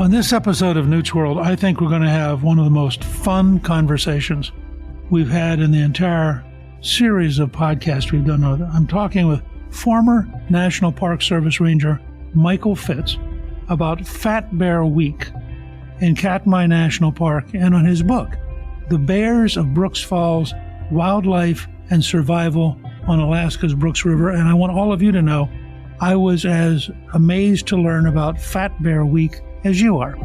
On this episode of Newt's World, I think we're going to have one of the most fun conversations we've had in the entire series of podcasts we've done. I'm talking with former National Park Service Ranger Michael Fitz about Fat Bear Week in Katmai National Park and on his book, The Bears of Brooks Falls, Wildlife and Survival on Alaska's Brooks River. And I want all of you to know I was as amazed to learn about Fat Bear Week as you are.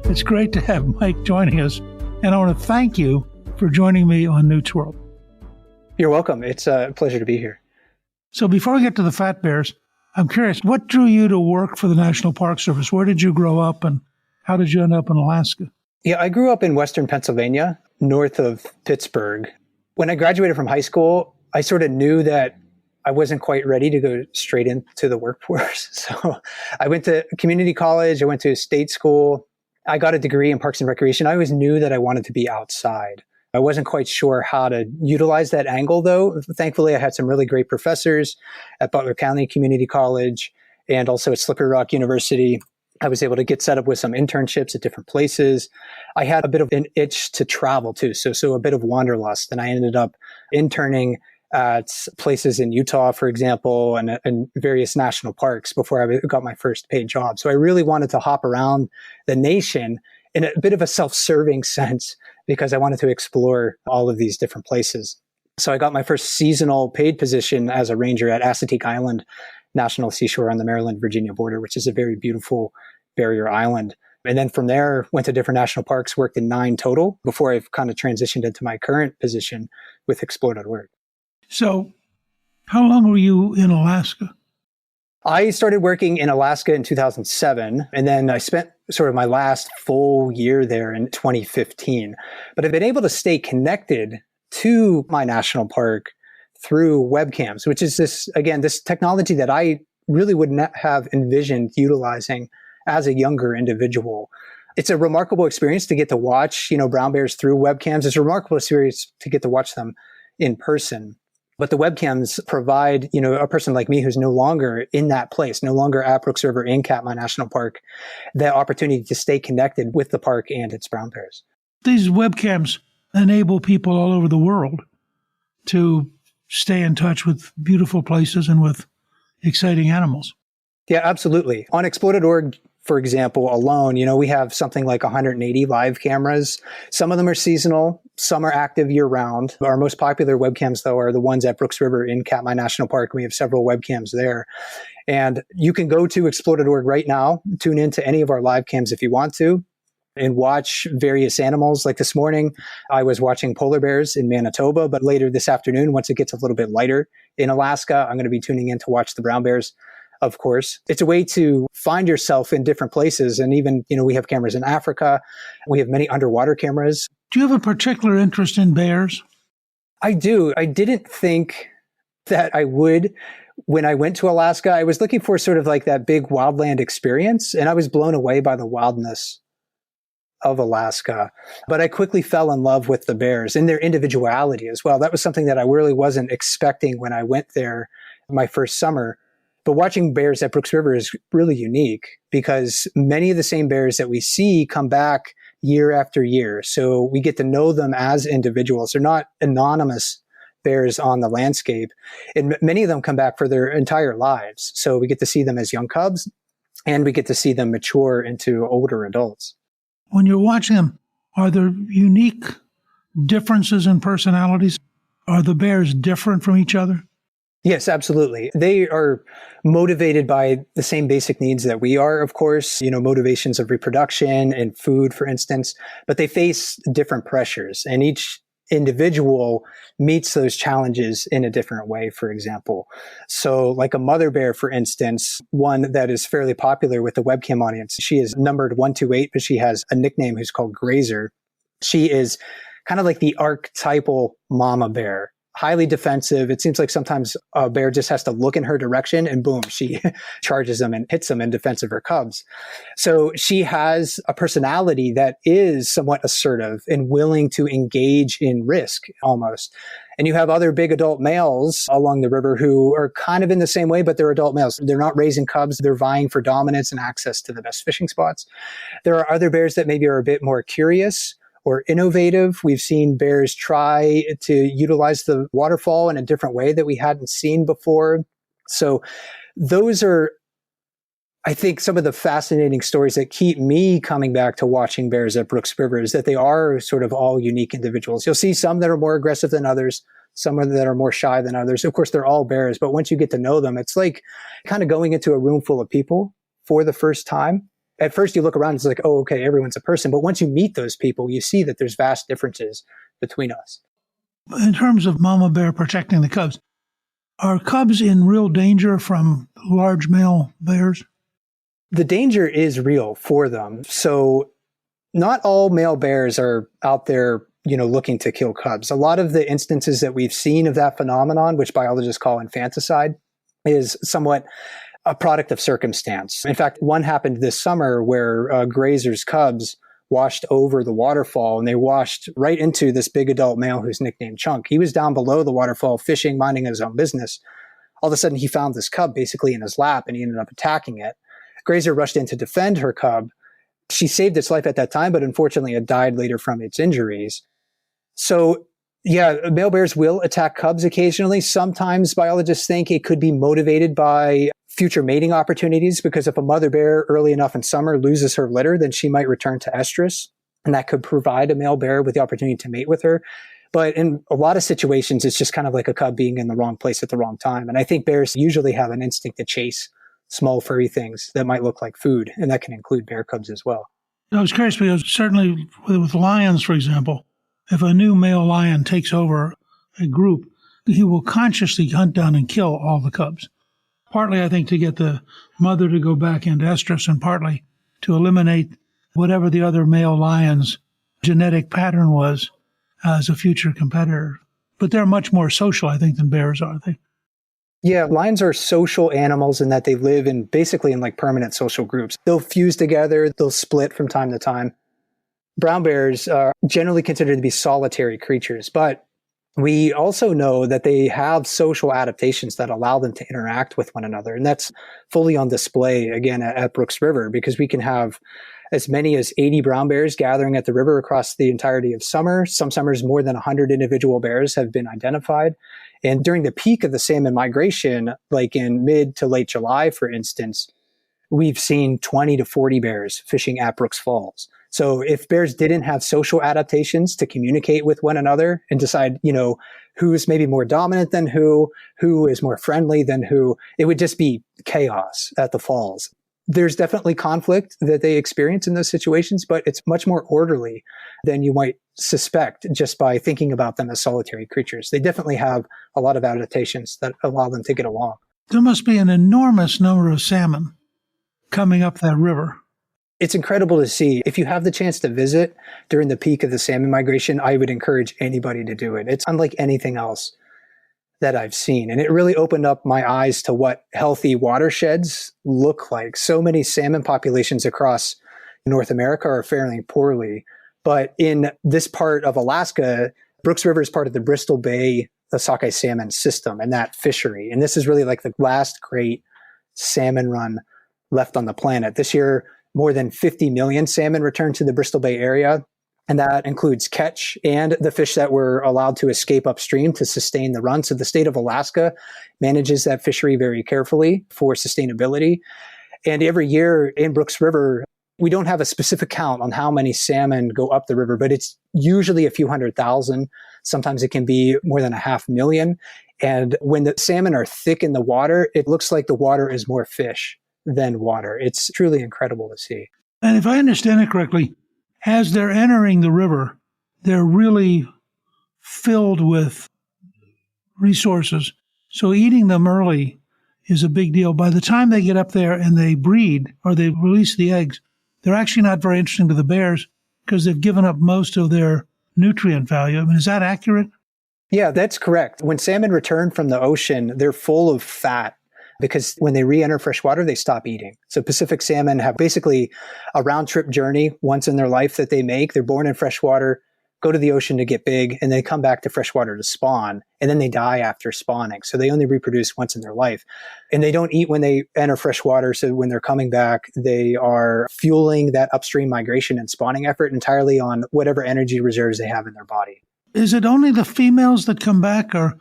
It's great to have Mike joining us, and I want to thank you for joining me on Newt's World. You're welcome. It's a pleasure to be here. So before we get to the fat bears, I'm curious, what drew you to work for the National Park Service? Where did you grow up, and how did you end up in Alaska? Yeah, I grew up in Western Pennsylvania, north of Pittsburgh. When I graduated from high school, I sort of knew that I wasn't quite ready to go straight into the workforce. So I went to community college. I went to state school. I got a degree in Parks and Recreation. I always knew that I wanted to be outside. I wasn't quite sure how to utilize that angle, though. Thankfully, I had some really great professors at Butler County Community College and also at Slippery Rock University. I was able to get set up with some internships at different places. I had a bit of an itch to travel, too, so a bit of wanderlust. And I ended up interning at places in Utah, for example, and various national parks before I got my first paid job. So I really wanted to hop around the nation in a bit of a self-serving sense because I wanted to explore all of these different places. So I got my first seasonal paid position as a ranger at Assateague Island National Seashore on the Maryland-Virginia border, which is a very beautiful barrier island. And then from there, went to different national parks, worked in 9 total before I've kind of transitioned into my current position with Explore.org. So how long were you in Alaska? I started working in Alaska in 2007, and then I spent sort of my last full year there in 2015. But I've been able to stay connected to my national park through webcams, which is this technology that I really would not have envisioned utilizing as a younger individual. It's a remarkable experience to get to watch, brown bears through webcams. It's a remarkable experience to get to watch them in person. But the webcams provide, a person like me who's no longer in that place, no longer at Brooks River in Katmai National Park, the opportunity to stay connected with the park and its brown bears. These webcams enable people all over the world to stay in touch with beautiful places and with exciting animals. Yeah, absolutely. On Explore.org, for example, alone, we have something like 180 live cameras. Some of them are seasonal. Some are active year-round. Our most popular webcams, though, are the ones at Brooks River in Katmai National Park. We have several webcams there. And you can go to Explore.org right now, tune into any of our live cams if you want to, and watch various animals. Like this morning, I was watching polar bears in Manitoba, but later this afternoon, once it gets a little bit lighter in Alaska, I'm going to be tuning in to watch the brown bears. Of course, it's a way to find yourself in different places. And even, we have cameras in Africa. We have many underwater cameras. Do you have a particular interest in bears? I do. I didn't think that I would. When I went to Alaska, I was looking for sort of like that big wildland experience. And I was blown away by the wildness of Alaska. But I quickly fell in love with the bears and their individuality as well. That was something that I really wasn't expecting when I went there my first summer. But watching bears at Brooks River is really unique because many of the same bears that we see come back year after year. So we get to know them as individuals. They're not anonymous bears on the landscape. And many of them come back for their entire lives. So we get to see them as young cubs and we get to see them mature into older adults. When you're watching them, are there unique differences in personalities? Are the bears different from each other? Yes, absolutely. They are motivated by the same basic needs that we are, of course, motivations of reproduction and food, for instance, but they face different pressures and each individual meets those challenges in a different way, for example. So like a mother bear, for instance, one that is fairly popular with the webcam audience, she is numbered 128, but she has a nickname who's called Grazer. She is kind of like the archetypal mama bear highly defensive. It seems like sometimes a bear just has to look in her direction and boom, she charges them and hits them in defense of her cubs. So she has a personality that is somewhat assertive and willing to engage in risk almost. And you have other big adult males along the river who are kind of in the same way, but they're adult males. They're not raising cubs. They're vying for dominance and access to the best fishing spots. There are other bears that maybe are a bit more curious or innovative. We've seen bears try to utilize the waterfall in a different way that we hadn't seen before. So those are, I think, some of the fascinating stories that keep me coming back to watching bears at Brooks River, is that they are sort of all unique individuals. You'll see some that are more aggressive than others, some that are more shy than others. Of course, they're all bears, but once you get to know them, it's like kind of going into a room full of people for the first time. At first you look around, it's like, oh, okay, everyone's a person. But once you meet those people, you see that there's vast differences between us. In terms of mama bear protecting the cubs, are cubs in real danger from large male bears? The danger is real for them. So not all male bears are out there, looking to kill cubs. A lot of the instances that we've seen of that phenomenon, which biologists call infanticide, is somewhat a product of circumstance. In fact, one happened this summer where grazers' cubs washed over the waterfall, and they washed right into this big adult male who's nicknamed Chunk. He was down below the waterfall fishing, minding his own business. All of a sudden, he found this cub basically in his lap, and he ended up attacking it. Grazer rushed in to defend her cub. She saved its life at that time, but unfortunately it died later from its injuries. So yeah, male bears will attack cubs occasionally. Sometimes biologists think it could be motivated by future mating opportunities, because if a mother bear early enough in summer loses her litter, then she might return to estrus, and that could provide a male bear with the opportunity to mate with her. But in a lot of situations, it's just kind of like a cub being in the wrong place at the wrong time. And I think bears usually have an instinct to chase small furry things that might look like food, and that can include bear cubs as well. I was curious because certainly with lions, for example, if a new male lion takes over a group, he will consciously hunt down and kill all the cubs. Partly, I think, to get the mother to go back into estrus, and partly to eliminate whatever the other male lion's genetic pattern was as a future competitor. But they're much more social, I think, than bears are, I think. Yeah, lions are social animals in that they live basically in like permanent social groups. They'll fuse together, they'll split from time to time. Brown bears are generally considered to be solitary creatures, but we also know that they have social adaptations that allow them to interact with one another. And that's fully on display, again, at Brooks River, because we can have as many as 80 brown bears gathering at the river across the entirety of summer. Some summers, more than 100 individual bears have been identified. And during the peak of the salmon migration, like in mid to late July, for instance, we've seen 20 to 40 bears fishing at Brooks Falls. So if bears didn't have social adaptations to communicate with one another and decide, who's maybe more dominant than who is more friendly than who, it would just be chaos at the falls. There's definitely conflict that they experience in those situations, but it's much more orderly than you might suspect just by thinking about them as solitary creatures. They definitely have a lot of adaptations that allow them to get along. There must be an enormous number of salmon coming up that river. It's incredible to see. If you have the chance to visit during the peak of the salmon migration, I would encourage anybody to do it. It's unlike anything else that I've seen. And it really opened up my eyes to what healthy watersheds look like. So many salmon populations across North America are faring poorly. But in this part of Alaska, Brooks River is part of the Bristol Bay sockeye salmon system and that fishery. And this is really like the last great salmon run left on the planet. This year, more than 50 million salmon returned to the Bristol Bay area. And that includes catch and the fish that were allowed to escape upstream to sustain the run. So the state of Alaska manages that fishery very carefully for sustainability. And every year in Brooks River, we don't have a specific count on how many salmon go up the river, but it's usually a few 100,000. Sometimes it can be more than 500,000. And when the salmon are thick in the water, it looks like the water is more fish than water. It's truly incredible to see. And if I understand it correctly, as they're entering the river, they're really filled with resources. So eating them early is a big deal. By the time they get up there and they breed or they release the eggs, they're actually not very interesting to the bears because they've given up most of their nutrient value. I mean, is that accurate? Yeah, that's correct. When salmon return from the ocean, they're full of fat because when they re-enter freshwater, they stop eating. So Pacific salmon have basically a round trip journey once in their life that they make. They're born in freshwater, go to the ocean to get big, and they come back to freshwater to spawn, and then they die after spawning. So they only reproduce once in their life. And they don't eat when they enter freshwater, so when they're coming back, they are fueling that upstream migration and spawning effort entirely on whatever energy reserves they have in their body. Is it only the females that come back, or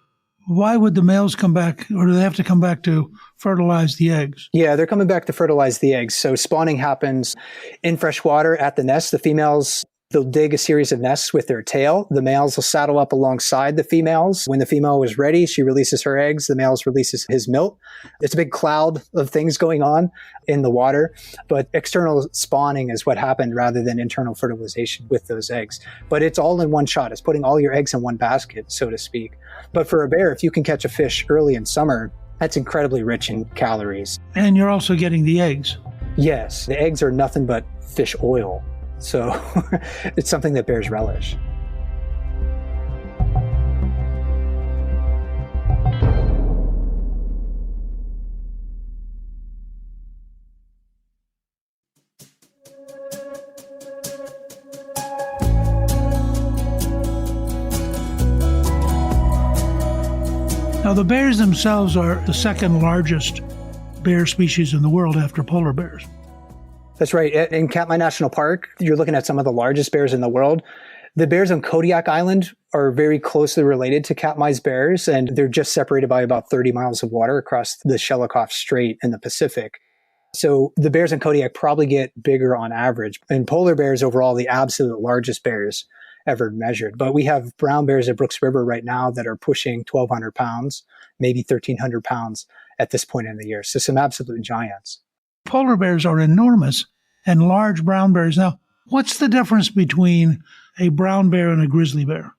why would the males come back, or do they have to come back to fertilize the eggs? Yeah, they're coming back to fertilize the eggs. So spawning happens in freshwater at the nest. The females, they'll dig a series of nests with their tail. The males will saddle up alongside the females. When the female is ready, she releases her eggs. The male releases his milk. It's a big cloud of things going on in the water, but external spawning is what happened rather than internal fertilization with those eggs. But it's all in one shot. It's putting all your eggs in one basket, so to speak. But for a bear, if you can catch a fish early in summer, that's incredibly rich in calories. And you're also getting the eggs. Yes, the eggs are nothing but fish oil. So it's something that bears relish. Now, the bears themselves are the second largest bear species in the world after polar bears. That's right. In Katmai National Park, you're looking at some of the largest bears in the world. The bears on Kodiak Island are very closely related to Katmai's bears, and they're just separated by about 30 miles of water across the Shelikof Strait in the Pacific. So the bears in Kodiak probably get bigger on average. And polar bears overall, the absolute largest bears ever measured. But we have brown bears at Brooks River right now that are pushing 1,200 pounds, maybe 1,300 pounds at this point in the year. So some absolute giants. Polar bears are enormous and large brown bears. Now, what's the difference between a brown bear and a grizzly bear?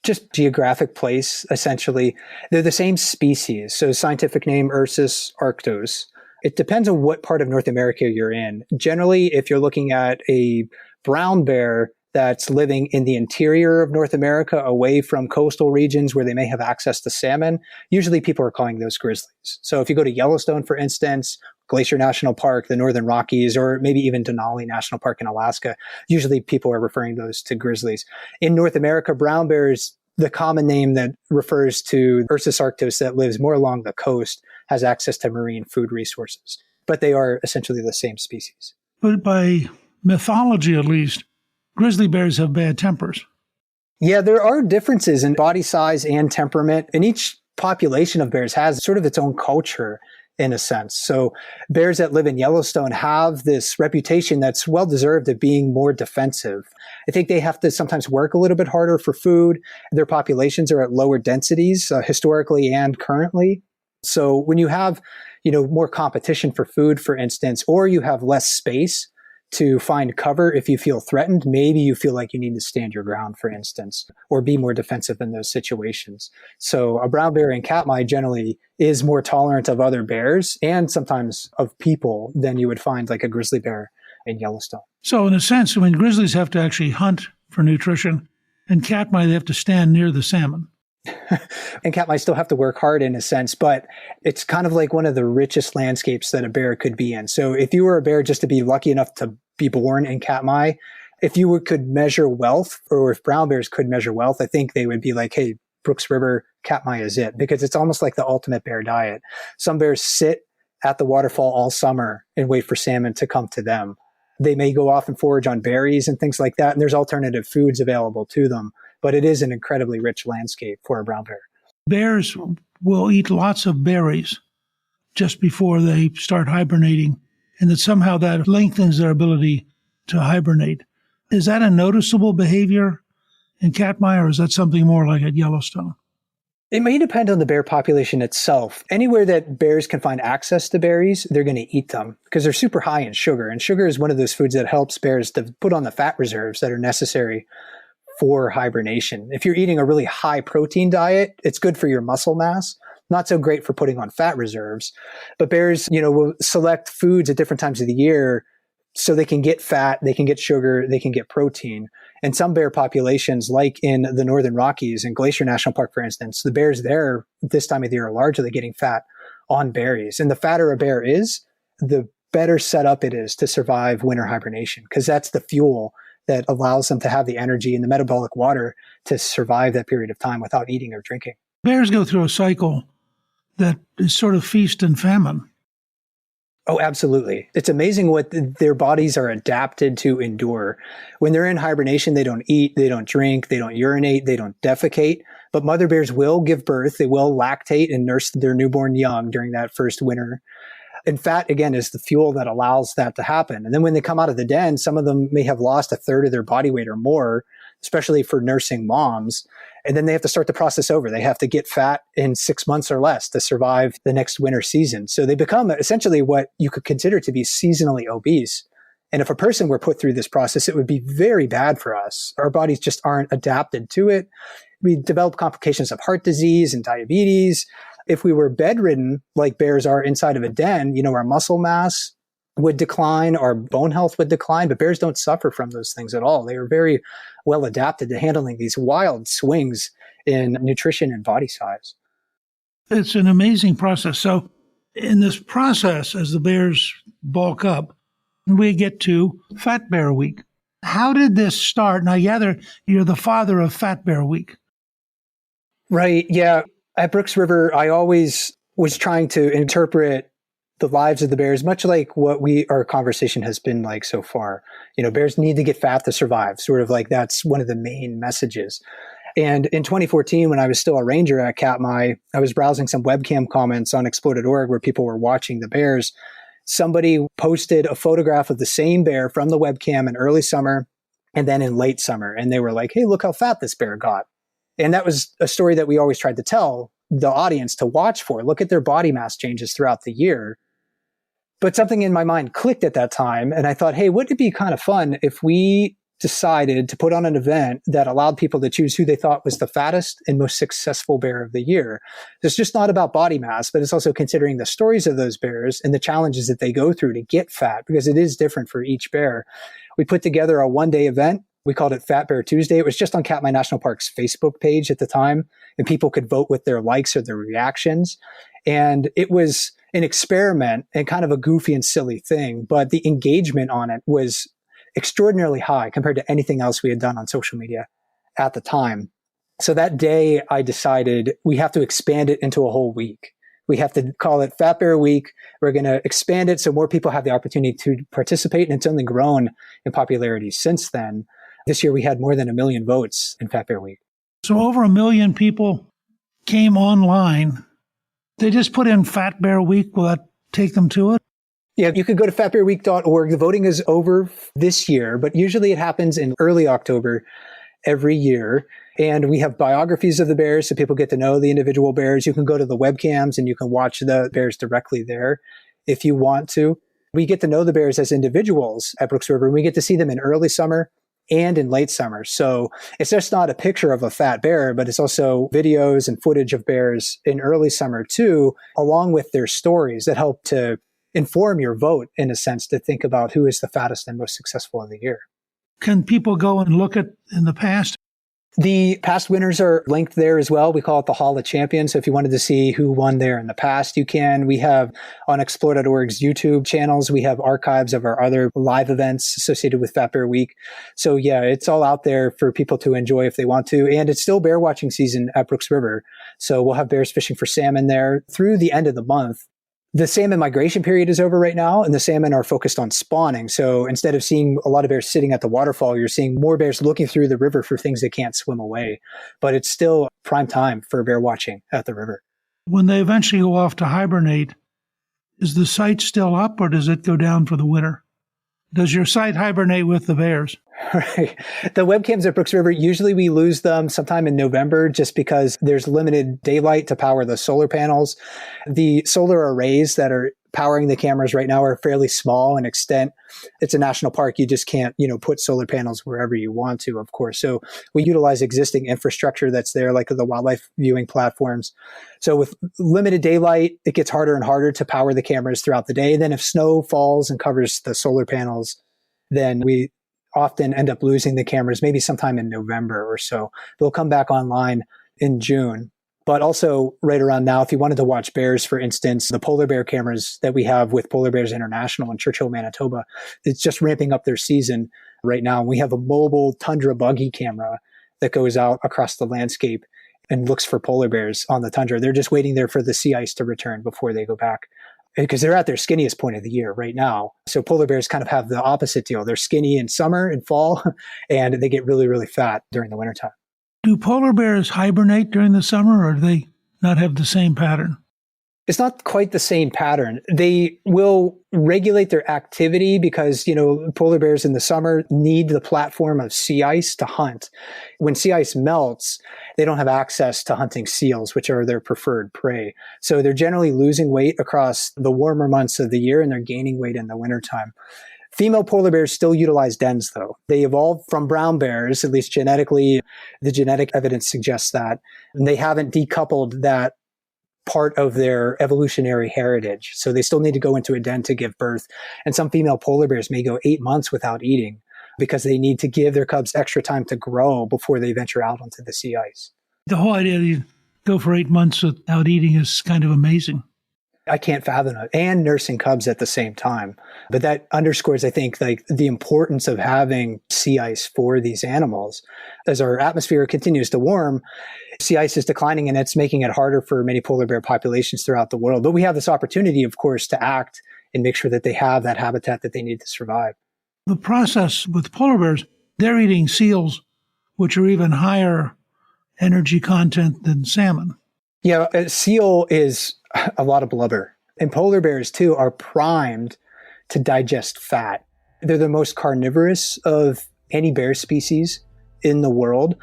Just geographic place, essentially. They're the same species. So scientific name Ursus arctos. It depends on what part of North America you're in. Generally, if you're looking at a brown bear that's living in the interior of North America, away from coastal regions where they may have access to salmon, usually people are calling those grizzlies. So if you go to Yellowstone, for instance, Glacier National Park, the Northern Rockies, or maybe even Denali National Park in Alaska, usually people are referring those to grizzlies. In North America, brown bears, the common name that refers to Ursus arctos that lives more along the coast, has access to marine food resources. But they are essentially the same species. But by mythology, at least, grizzly bears have bad tempers. Yeah, there are differences in body size and temperament, and each population of bears has sort of its own culture in a sense. So bears that live in Yellowstone have this reputation that's well-deserved of being more defensive. I think they have to sometimes work a little bit harder for food. Their populations are at lower densities, historically and currently. So when you have, more competition for food, for instance, or you have less space to find cover if you feel threatened, maybe you feel like you need to stand your ground, for instance, or be more defensive in those situations. So a brown bear in Katmai generally is more tolerant of other bears and sometimes of people than you would find like a grizzly bear in Yellowstone. So in a sense, grizzlies have to actually hunt for nutrition, and Katmai, they have to stand near the salmon. And Katmai still have to work hard in a sense, but it's kind of like one of the richest landscapes that a bear could be in. So if you were a bear just to be lucky enough to be born in Katmai, if you could measure wealth, or if brown bears could measure wealth, I think they would be like, hey, Brooks River, Katmai is it, because it's almost like the ultimate bear diet. Some bears sit at the waterfall all summer and wait for salmon to come to them. They may go off and forage on berries and things like that, and there's alternative foods available to them. But it is an incredibly rich landscape for a brown bear. Bears will eat lots of berries just before they start hibernating, and that somehow that lengthens their ability to hibernate. Is that a noticeable behavior in Katmai, or is that something more like at Yellowstone? It may depend on the bear population itself. Anywhere that bears can find access to berries, they're going to eat them because they're super high in sugar. And sugar is one of those foods that helps bears to put on the fat reserves that are necessary for hibernation. If you're eating a really high protein diet, it's good for your muscle mass, not so great for putting on fat reserves. But bears, will select foods at different times of the year so they can get fat, they can get sugar, they can get protein. And some bear populations, like in the Northern Rockies and Glacier National Park, for instance, the bears there this time of the year are largely getting fat on berries. And the fatter a bear is, the better set up it is to survive winter hibernation, because that's the fuel that allows them to have the energy and the metabolic water to survive that period of time without eating or drinking. Bears go through a cycle that is sort of feast and famine. Oh, absolutely. It's amazing what their bodies are adapted to endure. When they're in hibernation, they don't eat, they don't drink, they don't urinate, they don't defecate. But mother bears will give birth. They will lactate and nurse their newborn young during that first winter. And fat, again, is the fuel that allows that to happen. And then when they come out of the den, some of them may have lost a third of their body weight or more, especially for nursing moms. And then they have to start the process over. They have to get fat in 6 months or less to survive the next winter season. So they become essentially what you could consider to be seasonally obese. And if a person were put through this process, it would be very bad for us. Our bodies just aren't adapted to it. We develop complications of heart disease and diabetes. If we were bedridden, like bears are inside of a den, our muscle mass would decline, our bone health would decline, but bears don't suffer from those things at all. They are very well adapted to handling these wild swings in nutrition and body size. It's an amazing process. So in this process, as the bears bulk up, we get to Fat Bear Week. How did this start? And I gather you're the father of Fat Bear Week. Right. Yeah. At Brooks River, I always was trying to interpret the lives of the bears, much like what our conversation has been like so far. Bears need to get fat to survive, sort of like that's one of the main messages. And in 2014, when I was still a ranger at Katmai, I was browsing some webcam comments on Explode.org where people were watching the bears. Somebody posted a photograph of the same bear from the webcam in early summer and then in late summer. And they were like, hey, look how fat this bear got. And that was a story that we always tried to tell the audience to watch for. Look at their body mass changes throughout the year. But something in my mind clicked at that time. And I thought, hey, wouldn't it be kind of fun if we decided to put on an event that allowed people to choose who they thought was the fattest and most successful bear of the year? It's just not about body mass, but it's also considering the stories of those bears and the challenges that they go through to get fat, because it is different for each bear. We put together a one-day event. We called it Fat Bear Tuesday. It was just on Katmai National Park's Facebook page at the time, and people could vote with their likes or their reactions. And it was an experiment and kind of a goofy and silly thing, but the engagement on it was extraordinarily high compared to anything else we had done on social media at the time. So that day I decided we have to expand it into a whole week. We have to call it Fat Bear Week. We're going to expand it so more people have the opportunity to participate, and it's only grown in popularity since then. This year we had more than 1 million votes in Fat Bear Week. So over 1 million people came online. They just put in Fat Bear Week. Will that take them to it? Yeah, you could go to fatbearweek.org. The voting is over this year, but usually it happens in early October every year. And we have biographies of the bears so people get to know the individual bears. You can go to the webcams and you can watch the bears directly there if you want to. We get to know the bears as individuals at Brooks River, and we get to see them in early summer and in late summer. So it's just not a picture of a fat bear, but it's also videos and footage of bears in early summer too, along with their stories that help to inform your vote, in a sense, to think about who is the fattest and most successful of the year. Can people go and look at in the past? The past winners are linked there as well. We call it the Hall of Champions. So if you wanted to see who won there in the past, you can. We have on Explore.org's YouTube channels, we have archives of our other live events associated with Fat Bear Week. So yeah, it's all out there for people to enjoy if they want to. And it's still bear watching season at Brooks River. So we'll have bears fishing for salmon there through the end of the month. The salmon migration period is over right now, and the salmon are focused on spawning. So instead of seeing a lot of bears sitting at the waterfall, you're seeing more bears looking through the river for things they can't swim away. But it's still prime time for bear watching at the river. When they eventually go off to hibernate, is the site still up or does it go down for the winter? Does your site hibernate with the bears? Right. The webcams at Brooks River, usually we lose them sometime in November just because there's limited daylight to power the solar panels. The solar arrays that are powering the cameras right now are fairly small in extent. It's a national park. You just can't, put solar panels wherever you want to, of course. So we utilize existing infrastructure that's there, like the wildlife viewing platforms. So with limited daylight, it gets harder and harder to power the cameras throughout the day. Then if snow falls and covers the solar panels, then we often end up losing the cameras maybe sometime in November or so. They'll come back online in June. But also right around now, if you wanted to watch bears, for instance, the polar bear cameras that we have with Polar Bears International in Churchill, Manitoba, it's just ramping up their season right now. We have a mobile tundra buggy camera that goes out across the landscape and looks for polar bears on the tundra. They're just waiting there for the sea ice to return before they go back, because they're at their skinniest point of the year right now. So polar bears kind of have the opposite deal. They're skinny in summer and fall, and they get really, really fat during the wintertime. Do polar bears hibernate during the summer, or do they not have the same pattern? It's not quite the same pattern. They will regulate their activity because, polar bears in the summer need the platform of sea ice to hunt. When sea ice melts, they don't have access to hunting seals, which are their preferred prey. So they're generally losing weight across the warmer months of the year, and they're gaining weight in the wintertime. Female polar bears still utilize dens, though. They evolved from brown bears, at least genetically. The genetic evidence suggests that. And they haven't decoupled that part of their evolutionary heritage. So they still need to go into a den to give birth. And some female polar bears may go 8 months without eating because they need to give their cubs extra time to grow before they venture out onto the sea ice. The whole idea that you go for 8 months without eating is kind of amazing. I can't fathom it. And nursing cubs at the same time. But that underscores, I think, the importance of having sea ice for these animals. As our atmosphere continues to warm, sea ice is declining, and it's making it harder for many polar bear populations throughout the world. But we have this opportunity, of course, to act and make sure that they have that habitat that they need to survive. The process with polar bears, they're eating seals, which are even higher energy content than salmon. Yeah, a seal is a lot of blubber. And polar bears, too, are primed to digest fat. They're the most carnivorous of any bear species in the world,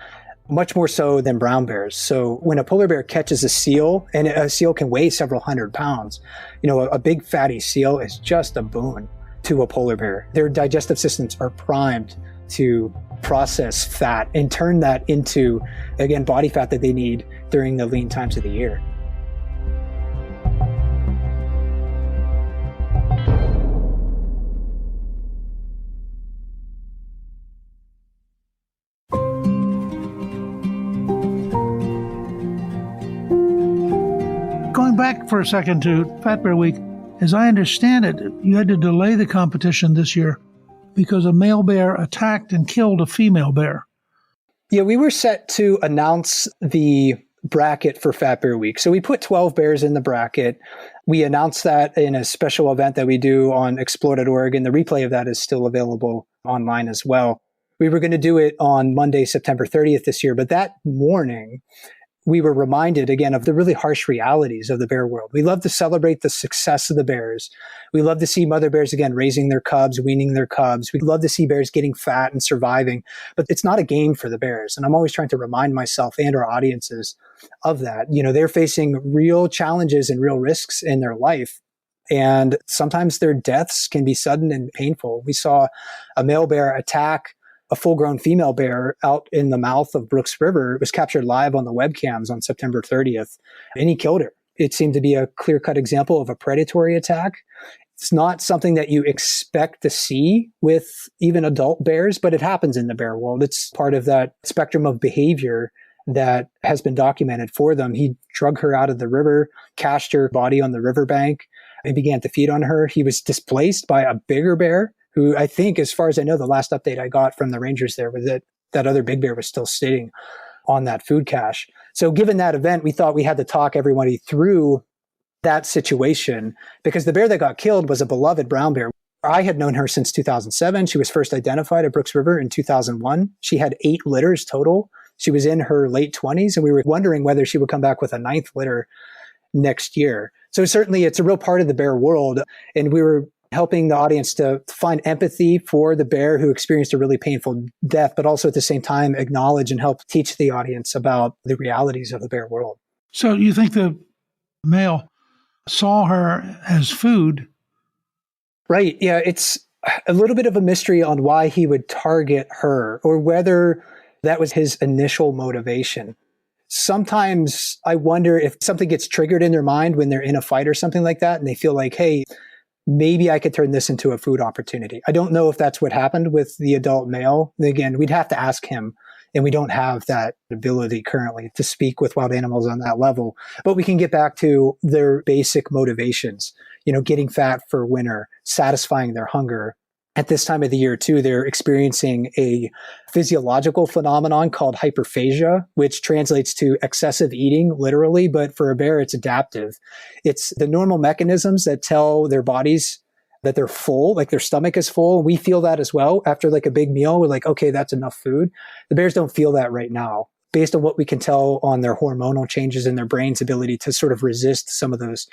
much more so than brown bears. So when a polar bear catches a seal, and a seal can weigh several hundred pounds, a big fatty seal is just a boon to a polar bear. Their digestive systems are primed to process fat and turn that into, again, body fat that they need during the lean times of the year. Going back for a second to Fat Bear Week, as I understand it, you had to delay the competition this year because a male bear attacked and killed a female bear. Yeah, we were set to announce the bracket for Fat Bear Week. So we put 12 bears in the bracket. We announced that in a special event that we do on explore.org, and the replay of that is still available online as well. We were going to do it on Monday, September 30th this year, but that morning, we were reminded again of the really harsh realities of the bear world. We love to celebrate the success of the bears. We love to see mother bears, again, raising their cubs, weaning their cubs. We love to see bears getting fat and surviving, but it's not a game for the bears. And I'm always trying to remind myself and our audiences of that. They're facing real challenges and real risks in their life. And sometimes their deaths can be sudden and painful. We saw a male bear attack a full-grown female bear out in the mouth of Brooks River. It was captured live on the webcams on September 30th, and he killed her. It seemed to be a clear-cut example of a predatory attack. It's not something that you expect to see with even adult bears, but it happens in the bear world. It's part of that spectrum of behavior that has been documented for them. He drug her out of the river, cached her body on the riverbank, and began to feed on her. He was displaced by a bigger bear, who I think, as far as I know, the last update I got from the rangers there was that other big bear was still sitting on that food cache. So given that event, we thought we had to talk everybody through that situation, because the bear that got killed was a beloved brown bear. I had known her since 2007. She was first identified at Brooks River in 2001. She had 8 litters total. She was in her late 20s, and we were wondering whether she would come back with a 9th litter next year. So certainly it's a real part of the bear world, and we were helping the audience to find empathy for the bear who experienced a really painful death, but also at the same time acknowledge and help teach the audience about the realities of the bear world. So you think the male saw her as food? Right. Yeah, it's a little bit of a mystery on why he would target her, or whether that was his initial motivation. Sometimes I wonder if something gets triggered in their mind when they're in a fight or something like that, and they feel like, hey, maybe I could turn this into a food opportunity. I don't know if that's what happened with the adult male. Again, we'd have to ask him, and we don't have that ability currently to speak with wild animals on that level. But we can get back to their basic motivations, getting fat for winter, satisfying their hunger. At this time of the year, too, they're experiencing a physiological phenomenon called hyperphagia, which translates to excessive eating, literally. But for a bear, it's adaptive. It's the normal mechanisms that tell their bodies that they're full, like their stomach is full. We feel that as well. After like a big meal, we're like, okay, that's enough food. The bears don't feel that right now, based on what we can tell on their hormonal changes in their brain's ability to sort of resist some of those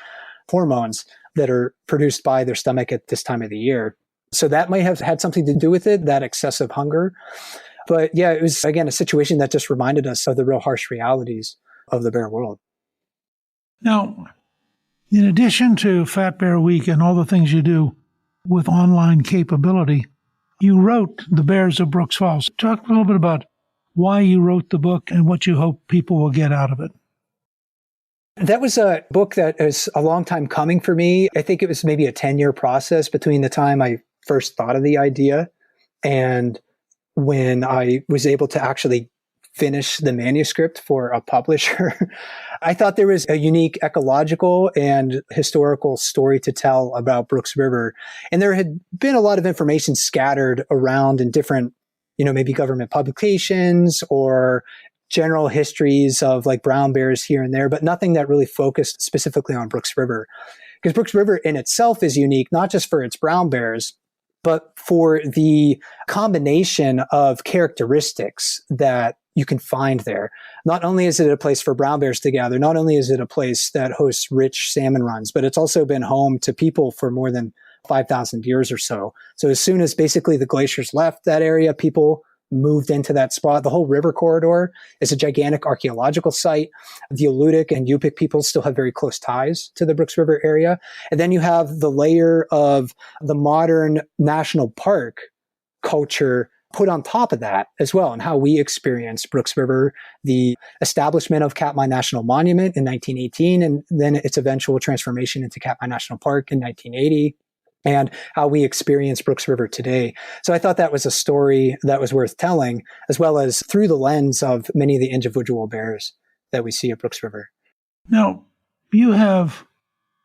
hormones that are produced by their stomach at this time of the year. So that might have had something to do with it, that excessive hunger. But yeah, it was, again, a situation that just reminded us of the real harsh realities of the bear world. Now, in addition to Fat Bear Week and all the things you do with online capability, you wrote The Bears of Brooks Falls. Talk a little bit about why you wrote the book and what you hope people will get out of it. That was a book that is a long time coming for me. I think it was maybe a 10-year process between the time I first thought of the idea and when I was able to actually finish the manuscript for a publisher. I thought there was a unique ecological and historical story to tell about Brooks River. And there had been a lot of information scattered around in different, maybe government publications or general histories of like brown bears here and there, but nothing that really focused specifically on Brooks River. Because Brooks River in itself is unique, not just for its brown bears, but for the combination of characteristics that you can find there. Not only is it a place for brown bears to gather, not only is it a place that hosts rich salmon runs, but it's also been home to people for more than 5,000 years or so. So as soon as basically the glaciers left that area, people moved into that spot. The whole river corridor is a gigantic archaeological site. The Alutiiq and Yupik people still have very close ties to the Brooks River area. And then you have the layer of the modern national park culture put on top of that as well, and how we experience Brooks River, the establishment of Katmai National Monument in 1918, and then its eventual transformation into Katmai National Park in 1980. And how we experience Brooks River today. So I thought that was a story that was worth telling, as well as through the lens of many of the individual bears that we see at Brooks River. Now, you have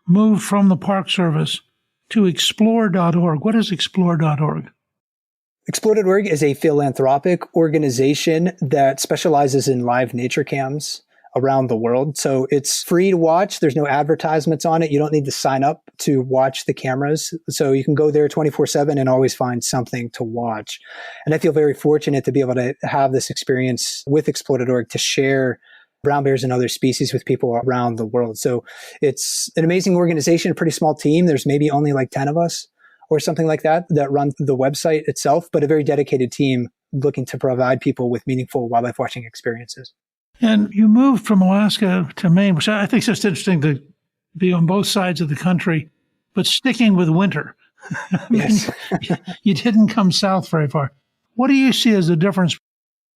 moved from the Park Service to explore.org. What is explore.org? Explore.org is a philanthropic organization that specializes in live nature cams around the world. So it's free to watch. There's no advertisements on it. You don't need to sign up to watch the cameras. So you can go there 24/7 and always find something to watch. And I feel very fortunate to be able to have this experience with Explore.org to share brown bears and other species with people around the world. So it's an amazing organization, a pretty small team. There's maybe only like 10 of us or something like that run the website itself, but a very dedicated team looking to provide people with meaningful wildlife watching experiences. And you moved from Alaska to Maine, which I think is just interesting to be on both sides of the country, but sticking with winter. Yes. You didn't come south very far. What do you see as the difference?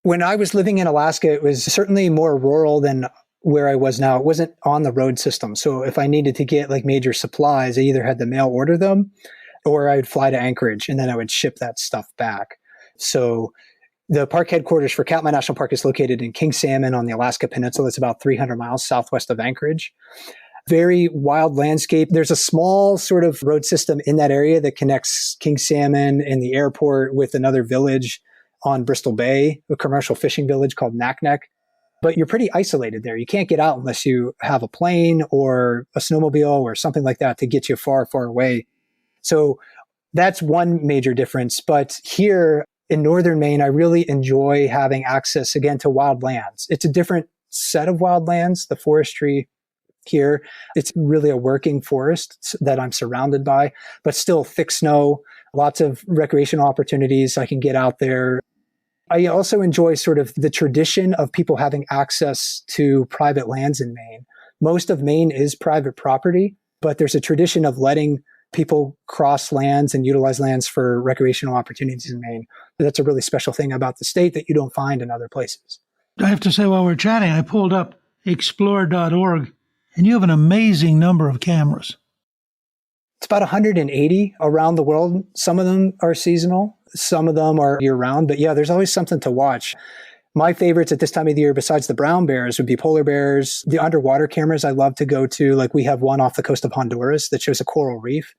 When I was living in Alaska, it was certainly more rural than where I was now. It wasn't on the road system. So if I needed to get like major supplies, I either had to mail order them or I would fly to Anchorage and then I would ship that stuff back. So the park headquarters for Katmai National Park is located in King Salmon on the Alaska Peninsula. It's about 300 miles southwest of Anchorage. Very wild landscape. There's a small sort of road system in that area that connects King Salmon and the airport with another village on Bristol Bay, a commercial fishing village called Naknek. But you're pretty isolated there. You can't get out unless you have a plane or a snowmobile or something like that to get you far, far away. So that's one major difference. But here, in northern Maine, I really enjoy having access, again, to wild lands. It's a different set of wild lands, the forestry here. It's really a working forest that I'm surrounded by, but still thick snow, lots of recreational opportunities. I can get out there. I also enjoy sort of the tradition of people having access to private lands in Maine. Most of Maine is private property, but there's a tradition of letting people cross lands and utilize lands for recreational opportunities in Maine. That's a really special thing about the state that you don't find in other places. I have to say, while we're chatting, I pulled up explore.org, and you have an amazing number of cameras. It's about 180 around the world. Some of them are seasonal. Some of them are year round. But yeah, there's always something to watch. My favorites at this time of the year, besides the brown bears, would be polar bears. The underwater cameras I love to go to. Like we have one off the coast of Honduras that shows a coral reef.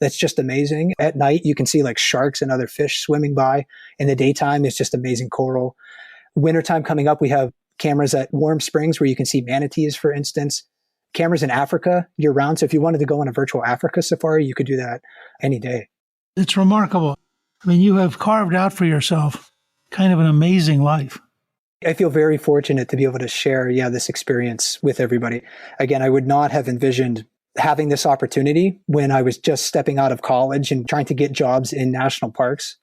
That's just amazing. At night, you can see like sharks and other fish swimming by. In the daytime, it's just amazing coral. Wintertime coming up, we have cameras at Warm Springs where you can see manatees, for instance. Cameras in Africa year round. So if you wanted to go on a virtual Africa safari, you could do that any day. It's remarkable. I mean, you have carved out for yourself kind of an amazing life. I feel very fortunate to be able to share, this experience with everybody. Again, I would not have envisioned having this opportunity when I was just stepping out of college and trying to get jobs in national parks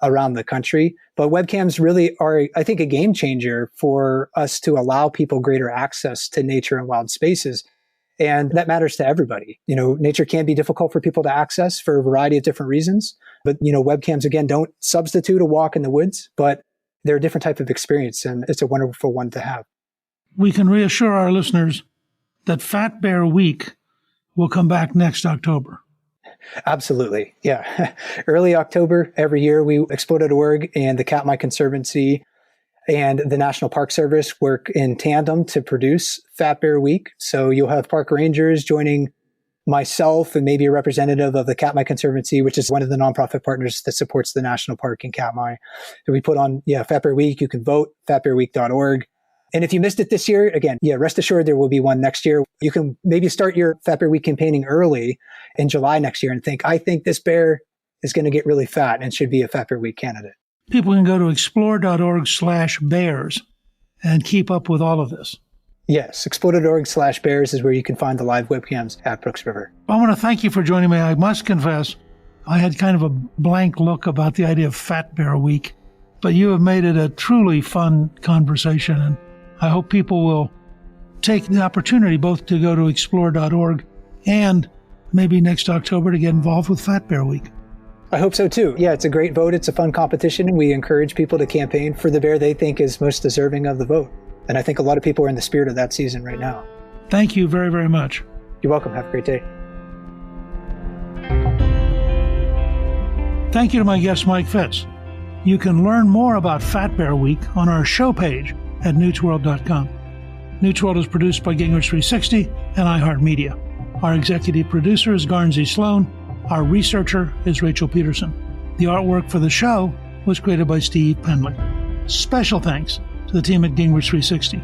around the country. But webcams really are, I think, a game changer for us to allow people greater access to nature and wild spaces. And that matters to everybody. Nature can be difficult for people to access for a variety of different reasons. But, webcams, again, don't substitute a walk in the woods, but they're a different type of experience. And it's a wonderful one to have. We can reassure our listeners that Fat Bear Week will come back next October. Absolutely. Yeah. Early October every year, we Explore.org and the Katmai Conservancy and the National Park Service work in tandem to produce Fat Bear Week. So you'll have park rangers joining myself and maybe a representative of the Katmai Conservancy, which is one of the nonprofit partners that supports the national park in Katmai. So we put on, Fat Bear Week. You can vote, fatbearweek.org. And if you missed it this year, again, rest assured there will be one next year. You can maybe start your Fat Bear Week campaigning early in July next year and I think this bear is going to get really fat and should be a Fat Bear Week candidate. People can go to explore.org/bears and keep up with all of this. Yes, explore.org/bears is where you can find the live webcams at Brooks River. I want to thank you for joining me. I must confess, I had kind of a blank look about the idea of Fat Bear Week, but you have made it a truly fun conversation, and I hope people will take the opportunity both to go to explore.org and maybe next October to get involved with Fat Bear Week. I hope so too. Yeah, it's a great vote. It's a fun competition, and we encourage people to campaign for the bear they think is most deserving of the vote. And I think a lot of people are in the spirit of that season right now. Thank you very, very much. You're welcome. Have a great day. Thank you to my guest, Mike Fitz. You can learn more about Fat Bear Week on our show page at newtsworld.com. Newt's World is produced by Gingrich 360 and iHeartMedia. Our executive producer is Garnsey Sloan. Our researcher is Rachel Peterson. The artwork for the show was created by Steve Penley. Special thanks to the team at Gingrich 360.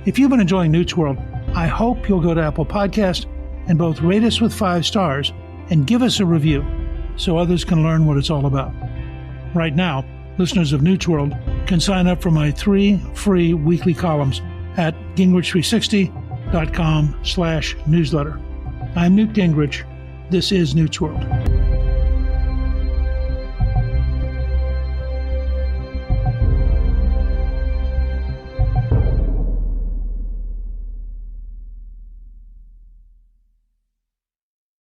If you've been enjoying Newt's World, I hope you'll go to Apple Podcast and both rate us with 5 stars and give us a review so others can learn what it's all about. Right now, listeners of Newt's World can sign up for my 3 free weekly columns at gingrich360.com/newsletter. I'm Newt Gingrich. This is Newt's World.